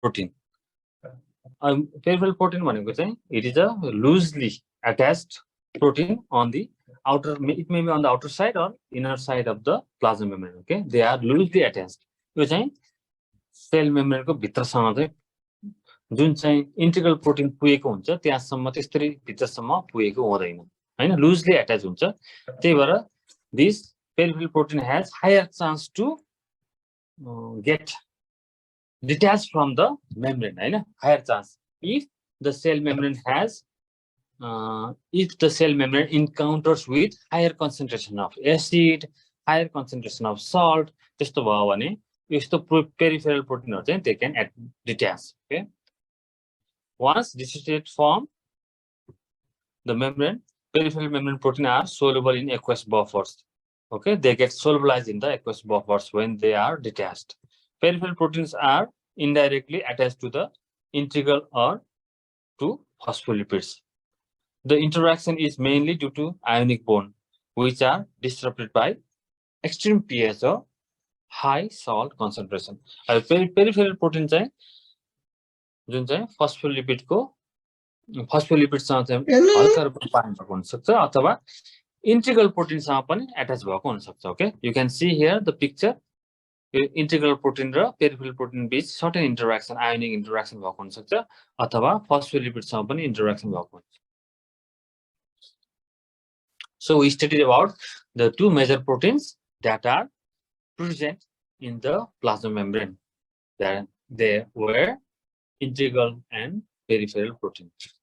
protein. Peripheral protein भनेको चाहिँ it is a loosely attached protein on the outer, it may be on the outer side or inner side of the plasma membrane. Okay, they are loosely attached. यो चाहिँ sale membrane को भित्रसँग चाहिँ जुन चाहिँ integral protein पुगेको हुन्छ त्यहाँसम्म त्यसरी भित्रसम्म पुगेको हुँदैन हैन, लुजली अट्याच हुन्छ। त्यही भएर this peripheral protein has higher chance to get detached from the membrane, right? Higher chance if the cell membrane has if the cell membrane encounters with higher concentration of acid, higher concentration of salt, त्यस्तो भयो भने यस्तो peripheral protein चाहिँ they can detach. Okay, once dissociated from the membrane, peripheral membrane protein are soluble in aqueous buffers. Okay, they get solubilized in the aqueous buffers when they are detached. Peripheral proteins are indirectly attached to the integral or to phospholipids. The interaction is mainly due to ionic bond, which are disrupted by extreme pH or high salt concentration. Peripheral protein चाहिँ जुन चाहिँ phospholipid को phospholipid सँग चाहिँ हल्का रूपमा पानी भएको हुन सक्छ अथवा integral protein सँग पनि attach भएको हुन सक्छ. Okay, you can see here the picture. Integral protein र पेरिफेरल प्रोटीन बीच सर्टेन इंटरेक्शन आयोनिक इंटरेक्शन भएको हुन सक्छ अथवा फस्फोलिपिडसँग पनि इंटरेक्शन भएको हुन्छ. So we studied about the two major proteins that are present in the plasma membrane. That they were integral and peripheral proteins.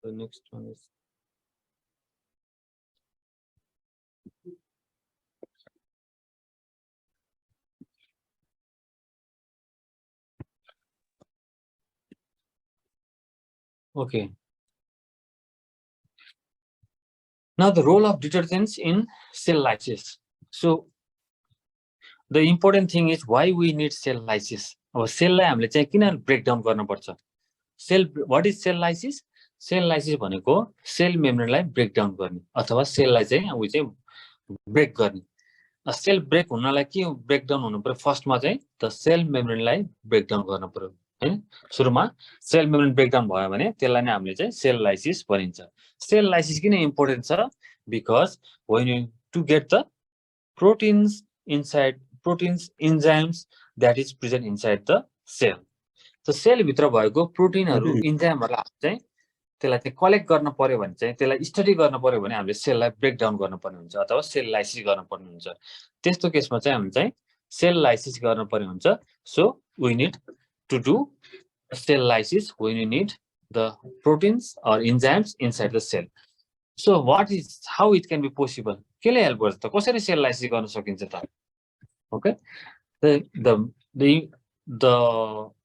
The next one is okay. Now the role of detergents in cell lysis. So the important thing is why we need cell lysis. अब सेललाई हामीले चाहिँ किन break down गर्नुपर्छ? Cell what is cell lysis? Cell lysis भनेको cell मेम्ब्रेनलाई break down गर्ने अथवा सेललाई चाहिँ उ चाहिँ ब्रेक गर्ने. सेल ब्रेक हुनलाई के ब्रेक डाउन हुनु पर्यो? फर्स्टमा चाहिँ द सेल मेम्ब्रेनलाई ब्रेक डाउन गर्नु पर्यो हैन. सुरुमा सेल मेम्ब्रेन ब्रेक डाउन भयो भने त्यसलाई नै हामीले चाहिँ सेल लाइसिस भनिन्छ. सेल लाइसिस किन इम्पोर्टेन्ट छ? Because when you to get the proteins inside proteins, enzymes that is present inside the cell. So cell भित्र भएको प्रोटिनहरु इन्जाइमहरुलाई चाहिँ त्यसलाई चाहिँ कलेक्ट गर्न पर्यो भने चाहिँ त्यसलाई स्टडी गर्न पर्यो भने हामीले सेललाई ब्रेक डाउन गर्न पर्ने हुन्छ अथवा सेल लाइसिस गर्न पर्ने हुन्छ. त्यस्तो केसमा चाहिँ हामी चाहिँ सेल लाइसिस गर्न पर्ने हुन्छ. So we need to do cell lysis when you need the proteins or enzymes inside the cell. So what is how it can be possible? केले हेल्प गर्छ त? कसरी सेल लाइसिस गर्न सकिन्छ त? Okay, the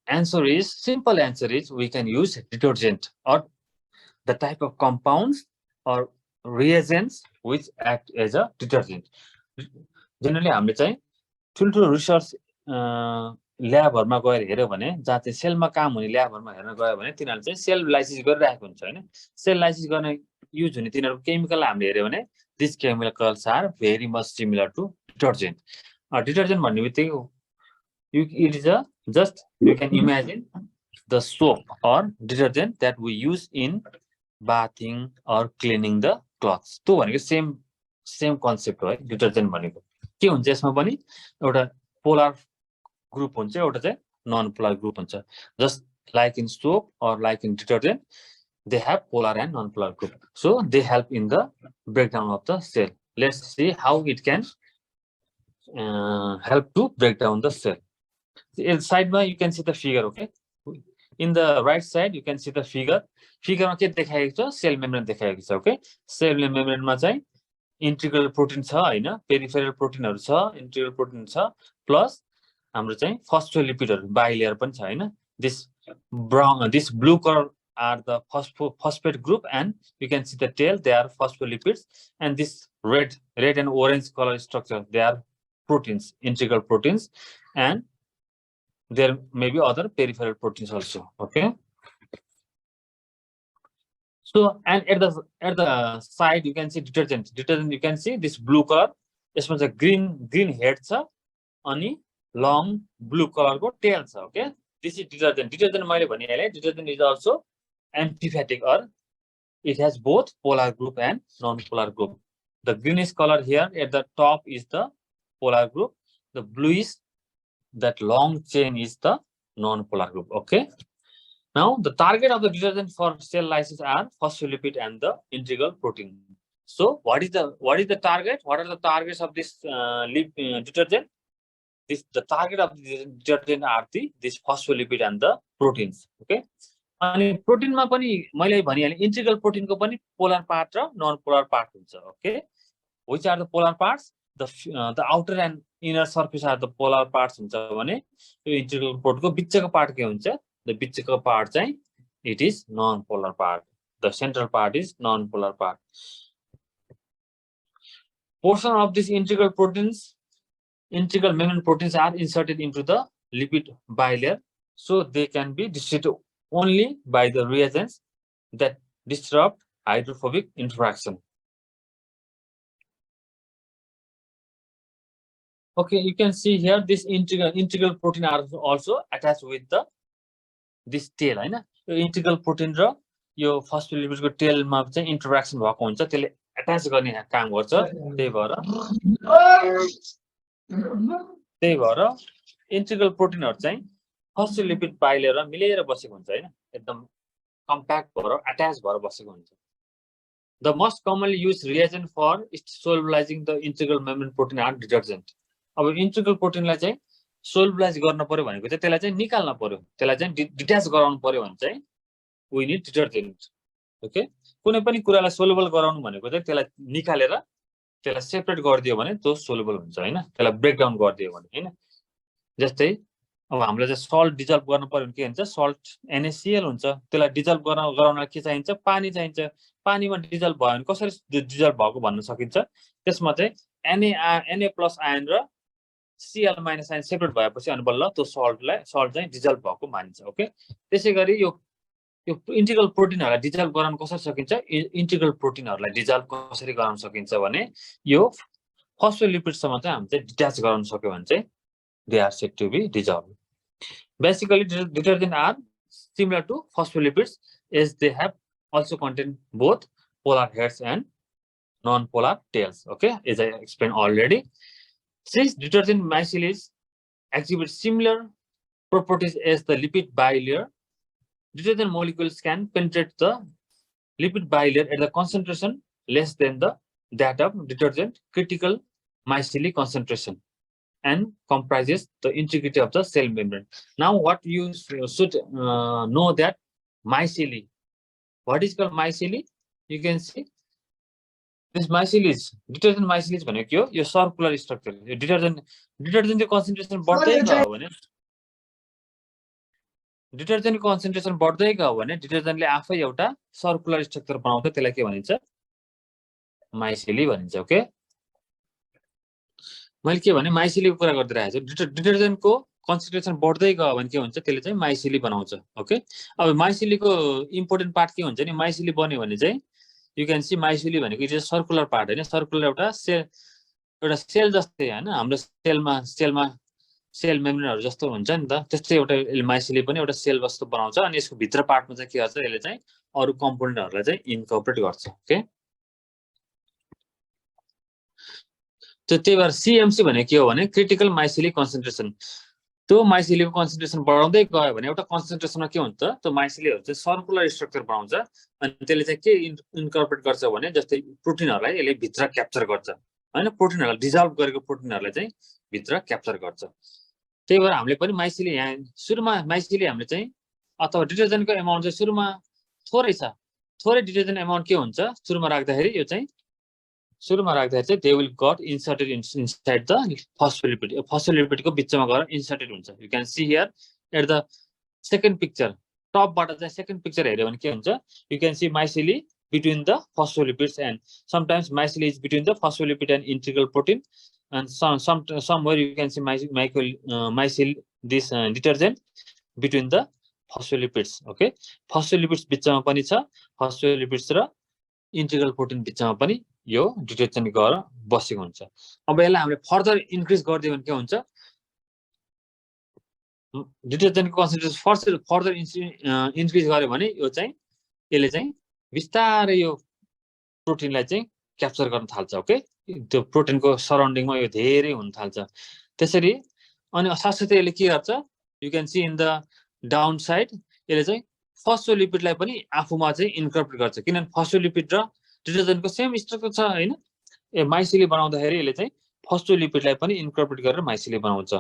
answer is simple. Answer is we can use detergent or the type of compounds or reagents which act as a detergent. Generally, हामीले चाहिँ ठुल्ठुलो रिसर्च ल्याबहरुमा गएर हेर्यो भने जहाँ चाहिँ सेलमा काम हुने ल्याबहरुमा हेर्न गयो भने तिनीहरुले चाहिँ सेल लाइसिस गरिरहेको हुन्छ हैन. सेल लाइसिस गर्न युज हुने तिनीहरुको केमिकल हामीले हेर्यो भने this chemicals are very much similar to detergent. Detergent भन्ने बित्तिकै it is a just you can imagine the soap or detergent that we use in bathing or cleaning the clothes. त्यो भनेको same concept हो है. Detergent भनेको के हुन्छ? यसमा पनि एउटा पोलर ग्रुप हुन्छ, एउटा चाहिँ नन पोलर ग्रुप हुन्छ. Just like in soap or like in detergent, they have polar and non polar group. So they help in the breakdown of the cell. Let's see how it can help to break down the cell. Side by you can see the figure. Okay, in the right side you can see the figure. Figure मा के देखाएको छ? Sale membrane देखाएको छ. Okay, sale मेम्ब्रेनमा चाहिँ integral protein छ हैन, peripheral प्रोटीनहरु छ, इंटीग्रल प्रोटीन छ, प्लस हाम्रो चाहिँ फस्फोलिपिडहरु बाइलेयर पनि छ हैन. This blue color are the phosphate group, and you can see the tail, they are phospholipids, and this red and orange color structure, they are proteins, integral proteins, and there may be other peripheral proteins also. Okay, so and at the side you can see detergent. You can see this blue color. यसमा चाहिँ green head छ अनि long blue color को tail छ. Okay, this is detergent. Detergent मैले भनिहालेँ, detergent is also amphipathic or it has both polar group and non-polar group. The greenish color here at the top is the polar group. The bluish, that long chain, is the non-polar group. Okay. Now the target of the detergent for cell lysis are phospholipid and the integral protein. So what is the target? What are the targets of this detergent? The target of the detergent are this phospholipid and the proteins. Okay. अनि प्रोटिनमा पनि मैले भनिहालेँ integral protein को पनि polar part र non polar part हुन्छ. Okay, which are the polar parts? The outer and inner surface are the polar parts हुन्छ भने यो इंटीग्रल प्रोटीन को बिचको पार्ट के हुन्छ? द बिचको पार्ट चाहिँ it is non polar part. The central part is non polar part. Portion of these integral proteins, integral membrane proteins, are inserted into the lipid bilayer, so they can be distributed only by the reagents that disrupt hydrophobic interaction. Okay, you can see here this integral protein are also attached with this tail, है ना? यो integral protein र यो phospholipid को tail मा चाहिँ interaction भएको हुन्छ, त्यसले attach गर्ने काम गर्छ. त्यही भएर integral protein हरु चाहिँ phospholipid bilayer मिलेर बसेको हुन्छ, हैन? एकदम compact भएर attach भएर बसेको हुन्छ. The most commonly used reagent for solubilizing the integral membrane protein are detergent. अब integral protein लाई चाहिँ solubilize गर्न पर्यो भनेको चाहिँ त्यसलाई चाहिँ निकाल्न पर्यो, त्यसलाई चाहिँ डिट्याच गराउनु पर्यो भने चाहिँ we need detergent. Okay, कुनै पनि कुरालाई soluble गराउनु भनेको चाहिँ त्यसलाई निकालेर त्यसलाई सेपरेट गरिदियो भने त्यो soluble हुन्छ, हैन? त्यसलाई ब्रेक डाउन गरिदियो भने, हैन? जस्तै अब हामीले चाहिँ सल्ट डिजल्भ गर्न पर्यो भने के हुन्छ? सल्ट NaCl हुन्छ. त्यसलाई डिजल्भ गराउनलाई के चाहिन्छ? पानी चाहिन्छ. पानीमा डिजल्भ भयो भने कसरी डिजल्भ भएको भन्न सकिन्छ? त्यसमा चाहिँ Na+ आयन र Cl- आयन सेपरेट भएपछि अनि बल्ल त्यो सल्ट चाहिँ डिजल्भ भएको मानिन्छ. ओके, त्यसैगरी यो इंटीग्रल प्रोटीनहरुलाई डिजल्भ गराउन कसरी सकिन्छ? इंटीग्रल प्रोटीनहरुलाई डिजल्भ कसरी गराउन सकिन्छ भने यो फोस्फोलिपिडसम्म चाहिँ हामी चाहिँ डिट्याच गराउन सक्यो भने चाहिँ they are said to be dissolved. Basically, detergent are similar to phospholipids as they have also contain both polar heads and non-polar tails. Okay, as I explained already. Since detergent micelles exhibit similar properties as the lipid bilayer, detergent molecules can penetrate the lipid bilayer at the concentration less than that of detergent critical micelle concentration, and comprises the integrity of the cell membrane. Now, what you should know that micelle. What is called micelle? You can see this micelle is detergent micelle भनेको यो circular structure. यो डिटर्जेन्टको concentration बढ्दै गयो भने डिटर्जेन्टको concentration बढ्दै गयो भने डिटर्जेन्टले आफै एउटा सर्कुलर स्ट्रक्चर बनाउँछ, त्यसलाई के भनिन्छ? माइसेली भनिन्छ. ओके, मैले के भने माइसेलीको कुरा गर्दिरहेको छु. डिटर्जेन्टको कन्सन्ट्रेसन बढ्दै गयो भने के हुन्छ? त्यसले चाहिँ माइसेली बनाउँछ. ओके, अब माइसेलीको इम्पोर्टेन्ट पार्ट के हुन्छ नि? माइसेली बन्यो भने चाहिँ यु क्यान सी माइसेली भनेको इट इज सर्कुलर पार्ट, हैन? सर्कुलर एउटा सेल जस्तै, हैन? हाम्रो सेल मेम्ब्रेनहरु जस्तो हुन्छ नि त, त्यस्तै एउटा माइसेली पनि एउटा सेल जस्तो बनाउँछ. अनि यसको भित्र पार्टमा चाहिँ के गर्छ? यसले चाहिँ अरु कम्पोनेन्टहरुलाई चाहिँ इन्कर्पोरेट गर्छ. ओके, त्यही भएर CMC भनेको के हो भने क्रिटिकल माइसेली कन्सन्ट्रेसन. त्यो माइसेलीको कन्सन्ट्रेसन बढाउँदै गयो भने एउटा कन्सन्ट्रेसनमा के हुन्छ? त्यो माइसेलीहरु चाहिँ सर्कुलर स्ट्रक्चर बनाउँछ अनि त्यसले चाहिँ के इन्कर्पोरेट गर्छ भने जस्तै प्रोटिनहरुलाई यसले भित्र क्याप्चर गर्छ, हैन? प्रोटिनहरुलाई डिजल्भ गरेको प्रोटिनहरुलाई चाहिँ भित्र क्याप्चर गर्छ. त्यही भएर हामीले पनि माइसेली यहाँ सुरुमा माइसेली हामीले चाहिँ अथवा डिटर्जेन्टको एमाउन्ट चाहिँ सुरुमा थोरै छ. थोरै डिटर्जेन्ट एमाउन्ट के हुन्छ? सुरुमा राख्दाखेरि यो चाहिँ they will got inserted inside the phospholipid. Phospholipid को बिचमा गएर inserted हुन्छ. You can see here at the second picture, top बाट चाहिँ second picture हेर्यो भने के हुन्छ? You can see micelle between the phospholipids, and sometimes micelle is between the phospholipid and integral protein, and somewhere you can see micelle this detergent between the phospholipids. Okay, phospholipids बिचमा पनि छ, phospholipids र integral protein बिचमा पनि यो detergent गएर बसेको हुन्छ. अब यसलाई हामीले फर्दर इन्क्रिज गर्दियो भने के हुन्छ? डिटर्जेन्टको कन्सन्ट्रेसन फर्दर इन्क्रिज गर्यो भने यो चाहिँ यसले चाहिँ बिस्तारै यो प्रोटिनलाई चाहिँ क्याप्चर गर्न थाल्छ ओके त्यो प्रोटिनको सराउन्डिङमा यो धेरै हुन थाल्छ त्यसरी अनि साथसाथै यसले के गर्छ you can see in the down side यसले चाहिँ फस्फोलिपिडलाई पनि आफूमा चाहिँ इन्कर्पोरेट गर्छ किनभने फस्फोलिपिड र डिटर्जेन्टको सेम स्ट्रक्चर छ होइन माइसिली बनाउँदाखेरि यसले चाहिँ फस्फोलिपिडलाई पनि इन्कर्पोरेट गरेर माइसिली बनाउँछ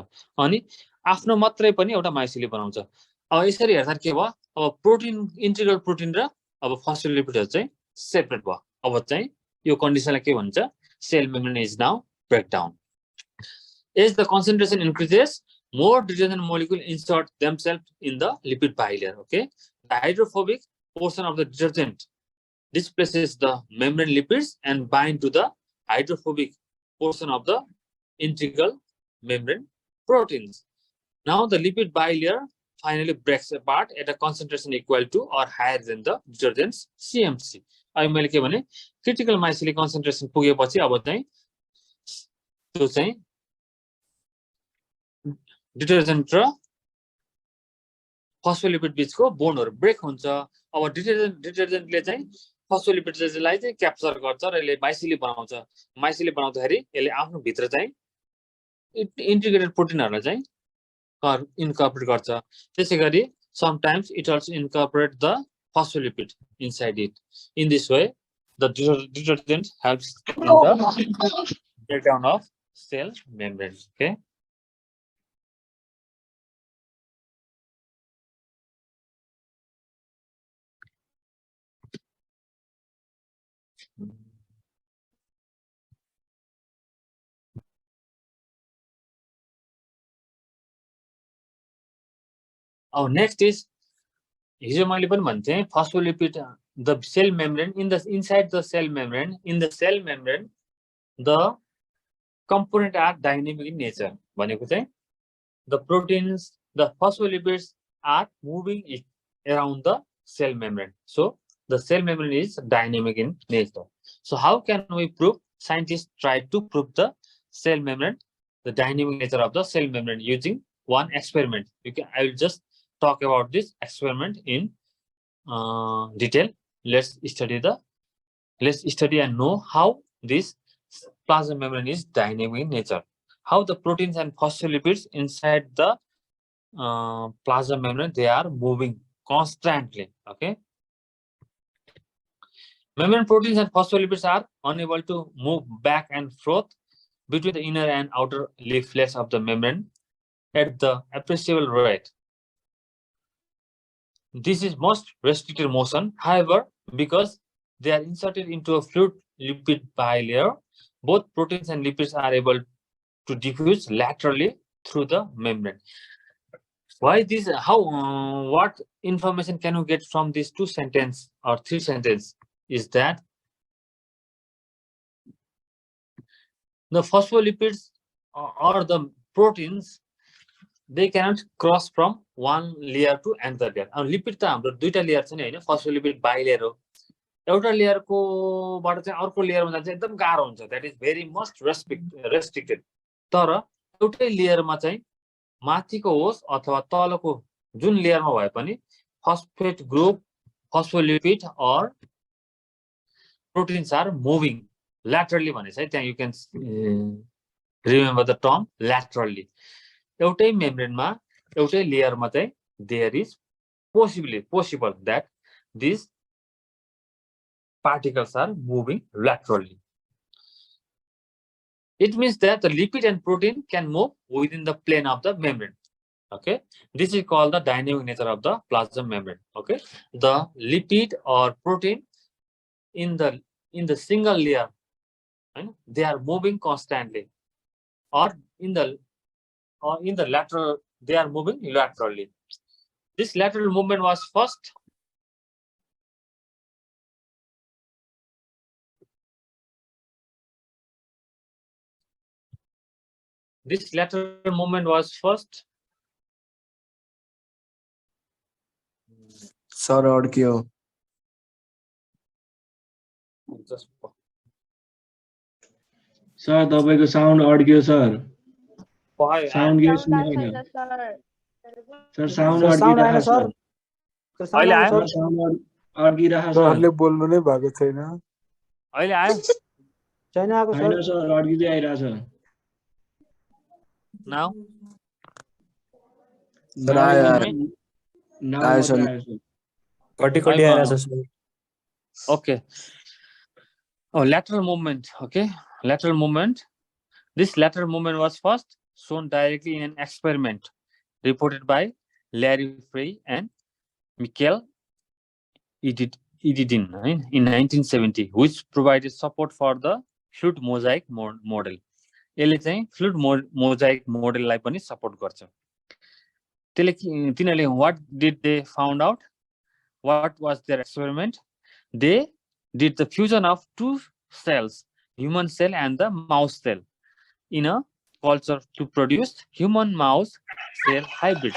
अनि आफ्नो मात्रै पनि एउटा माइसिली बनाउँछ अब यसरी हेर्दा के भयो अब प्रोटिन इन्टिग्रल प्रोटिन र अब फस्फोलिपिडहरू चाहिँ सेपरेट भयो अब चाहिँ यो कन्डिसनलाई के भन्छ cell membrane is now break down as the concentration increases more detergent molecule insert themselves in the lipid bilayer okay the hydrophobic portion of the detergent displaces the membrane lipids and bind to the hydrophobic portion of the integral membrane proteins now the lipid bilayer finally breaks apart at a concentration equal to or higher than the detergent's CMC अब मैले के भने critical माइसिलिक concentration पुगेपछि अब चाहिँ त्यो चाहिँ detergent र फस्फोलिपिड बीचको बोन्डहरु ब्रेक हुन्छ अब डिटर्जेन्टले चाहिँ फस्फोलिपिडलाई चाहिँ क्याप्चर गर्छ र यसले माइसिली बनाउँदाखेरि यसले आफ्नो भित्र चाहिँ इन्टिग्रेटेड प्रोटिनहरुलाई चाहिँ इन्कर्पोरेट गर्छ त्यसैगरी sometimes it also incorporate the phospholipid inside it in this way the detergent helps in the breakdown of cell membrane okay Our next is हिजो मैले पनि भन्थे phospholipid the cell membrane inside the cell membrane in the cell membrane the component are dynamic in nature भनेको चाहिँ the proteins the phospholipids are moving around the cell membrane so the cell membrane is dynamic in nature so how can we prove scientists tried to prove the cell membrane the dynamic nature of the cell membrane using one experiment I will just talk about this experiment in detail let's study and know how this plasma membrane is dynamic in nature how the proteins and phospholipids inside the plasma membrane they are moving constantly okay membrane proteins and phospholipids are unable to move back and forth between the inner and outer leaflets of the membrane at the appreciable rate this is most restricted motion however because they are inserted into a fluid lipid bilayer both proteins and lipids are able to diffuse laterally through the membrane why this how what information can you get from these two sentences or three sentences is that the phospholipids or the proteins they cannot cross from one layer to another layer and lipid ta hamro duita layer cha ni haina phospholipid bilayer ho एउटा layer को बाट चाहिँ अर्को layer मा जान्छ एकदम गाह्रो हुन्छ that is very must restricted तर एउटै लेयर मा चाहिँ माथिको होस् अथवा तलको जुन लेयर मा भए पनि फस्फेट ग्रुप फस्फोलिपिड और प्रोटिन्स आर मुभिङ ल्याटरली भने चाहिँ त्यहाँ you can remember the term laterally एउटै मेम्ब्रेन मा एउटै लेयर मा चाहिँ there is possible that these particles are moving laterally. It means that the lipid and protein can move within the plane of the membrane. Okay, this is called the dynamic nature of the plasma membrane. Okay, the lipid or protein in the single layer, and they are moving constantly, or in the lateral they are moving laterally. This lateral movement was first sir अड्कियो sir तपाईको sound अड्कियो sir sound के सुन्दैन sir sir sound sir sound आएन अड्किरहेको sir छ sir sound अहिले आएन आयो सर साउन्ड अड्किरहेको छ सरले बोल्नु नै भएको छैन अहिले आयो छैन आएको छैन सर सर अड्किँदै आइरहेको छ नाउ सर आयो Can you hear me? Now आयो मात्र सर। आयो सर कटी कटी I'm, आइरहेछ sir Okay. Oh, lateral movement. Okay, lateral movement. This lateral movement was first shown directly in an experiment reported by Larry Frey and Michael Edidin in 1970, which provided support for the fluid mosaic model. यसले चाहिँ fluid Mosaic मोडेललाई पनि support गर्छ तिनीहरूले what did they found out? What was their experiment? They did the fusion of two cells, human cell and the mouse cell, in a culture to produce human mouse cell hybrid.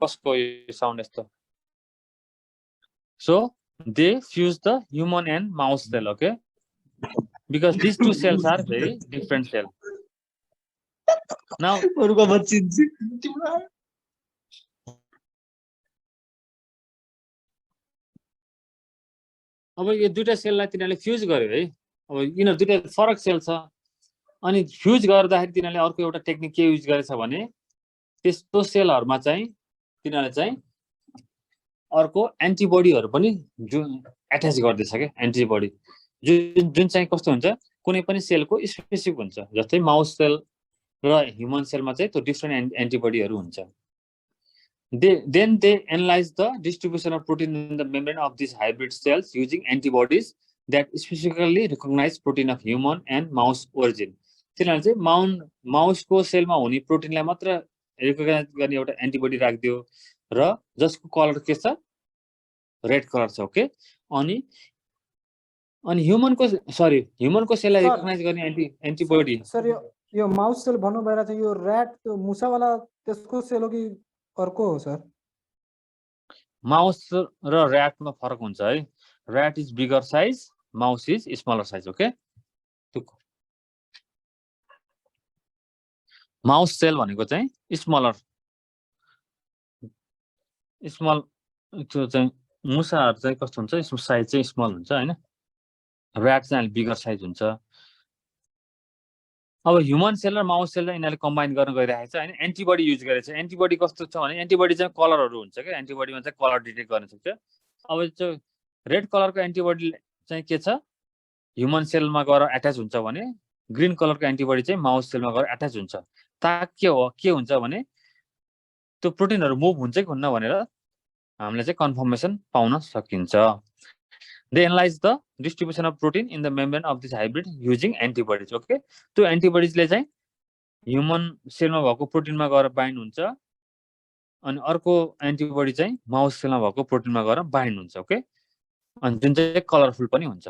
कसको sound यस्तो? So they fuse the human and mouse cell, okay? Because these two cells are very different cells. Now, अब यो दुईटा सेललाई तिनीहरूले fuse गर्यो है अब यिनीहरू दुईटा फरक सेल छ अनि फ्युज गर्दाखेरि तिनीहरूले अर्को एउटा टेक्निक के युज गरेछ भने त्यस्तो सेलहरुमा चाहिँ तिनीहरूले चाहिँ अर्को एन्टिबडीहरु पनि जुन एट्याच गर्दैछ के एन्टिबडी जुन चाहिँ कस्तो हुन्छ कुनै पनि सेलको स्पेसिफिक हुन्छ जस्तै माउस सेल र ह्युमन सेलमा चाहिँ त्यो डिफरेन्ट एन्टिबडीहरु हुन्छ Then they analyze the distribution of protein in the membrane of these hybrid cells using antibodies that specifically recognize protein of human and mouse origin. तिनीहरुले चाहिँ माउसको सेलमा हुने प्रोटिनलाई मात्र रिकग्नाइज गर्ने एउटा एन्टिबडी राख्दियो र जसको कलर के छ रेड कलर छ ओके अनि ह्युमनको सेललाई सर, रिकग्नाइज गर्ने एन्टिबडी सर यो माउस सेल भन्नु भएर चाहिँ यो ऱ्याट त्यो मुसावाला त्यसको सेल हो कि अर्को हो सर माउस र ऱ्याटमा फरक हुन्छ है rat is bigger size mouse is smaller size okay mouse cell भनेको चाहिँ स्मल त्यो चाहिँ मुसाहरु चाहिँ कस्तो हुन्छ यसको साइज चाहिँ स्मल हुन्छ हैन ऱ्याट चाहिँ अलि बिगर साइज हुन्छ अब ह्युमन सेल र माउस सेल यिनीहरूले कम्बाइन गर्न गइरहेको छ हैन एन्टिबडी युज गरेछ एन्टिबडी कस्तो छ भने एन्टिबडी चाहिँ कलरहरु हुन्छ के एन्टिबडीमा चाहिँ कलर डिटेक्ट गर्न सक्छ अब त्यो रेड कलरको एन्टिबडी चाहिँ के छ ह्युमन सेलमा गएर एट्याच हुन्छ भने ग्रीन कलरको एन्टिबडी चाहिँ माउस सेलमा गएर एट्याच हुन्छ के हुन्छ भने त्यो प्रोटिनहरु मुभ हुन्छ कि हुन्न भनेर हामीले चाहिँ कन्फर्मेसन पाउन सकिन्छ They analyze the distribution of protein in the membrane of this hybrid using antibodies. Okay, त्यो antibodies ले चाहिँ human सेलमा भएको प्रोटिनमा गएर बाइन्ड हुन्छ अनि अर्को एन्टिबडी चाहिँ माउस सेलमा भएको प्रोटिनमा गएर बाइन्ड हुन्छ ओके अनि जुन चाहिँ कलरफुल पनि हुन्छ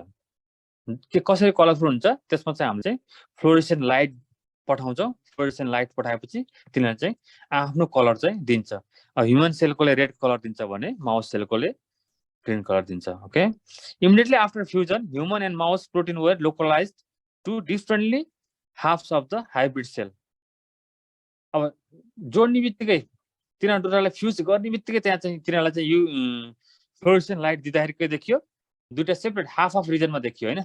के कसरी कलरफुल हुन्छ त्यसमा चाहिँ हामीले चाहिँ फ्लोरेसेन्ट लाइट पठाउँछौं फ्लोरेसेन्ट लाइट पठाएपछि तिनीहरुले चाहिँ आफ्नो कलर चाहिँ दिन्छ ह्युमन सेलकोले रेड कलर दिन्छ भने mouse सेलकोले green color dincha okay immediately after fusion human and mouse protein were localized to differently halves of the hybrid cell अब जोड्ने बित्तिकै तिनीहरु दुईटालाई फ्युज गर्ने बित्तिकै त्यहाँ चाहिँ तिनीहरुलाई चाहिँ यो फ्लोरेसेन्ट लाइट दिँदाखेरि के देखियो दुईटा सेपरेट हाफ अफ रिजनमा देखियो हैन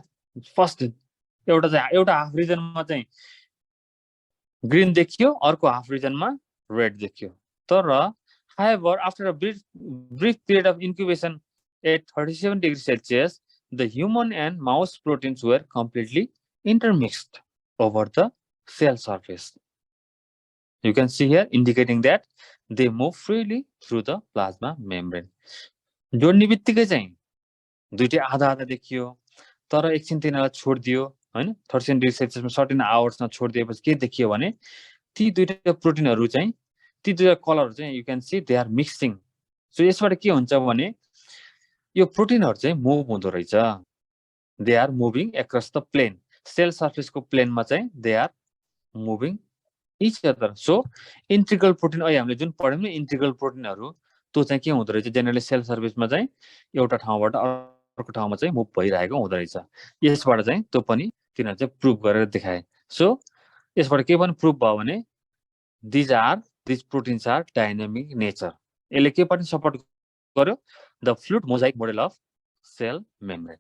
फर्स्ट एउटा हाफ रिजनमा चाहिँ ग्रीन देखियो अर्को हाफ रिजनमा रेड देखियो तर however after a brief period of incubation at 37 degrees Celsius, the human and mouse proteins were completely intermixed over the cell surface. You can see here indicating that they move freely through the plasma membrane. जोड्ने बित्तिकै चाहिँ दुईटै आधा आधा देखियो तर एकछिन तिनीहरुलाई छोड्दियो हैन 37 डिग्री सेल्सियसमा सर्टेन आवर्समा छोड्दिएपछि के देखियो भने ती दुईटा प्रोटिनहरु चाहिँ ती दुईटा कलरहरु चाहिँ you can see they are mixing so यसबाट के हुन्छ भने यो प्रोटिनहरु चाहिँ मुभ हुँदो रहेछ they are moving across the plane cell सर्फेसको प्लेनमा चाहिँ they are moving each other so integral protein अहिले हामीले जुन पढ्यौं नि इन्टिग्रल प्रोटिनहरु त्यो चाहिँ के हुँदो रहेछ जेनरली सेल सर्फेसमा चाहिँ एउटा ठाउँबाट अर्को ठाउँमा चाहिँ मुभ भइरहेको हुँदो रहेछ। यसबाट चाहिँ त्यो पनि तिनीहरू चाहिँ प्रुभ गरेर देखाए। सो यसबाट के पनि प्रुभ भयो भने these proteins are dynamic nature. यसले के पनि सपोर्ट गर्यो, the fluid mosaic model of cell membrane.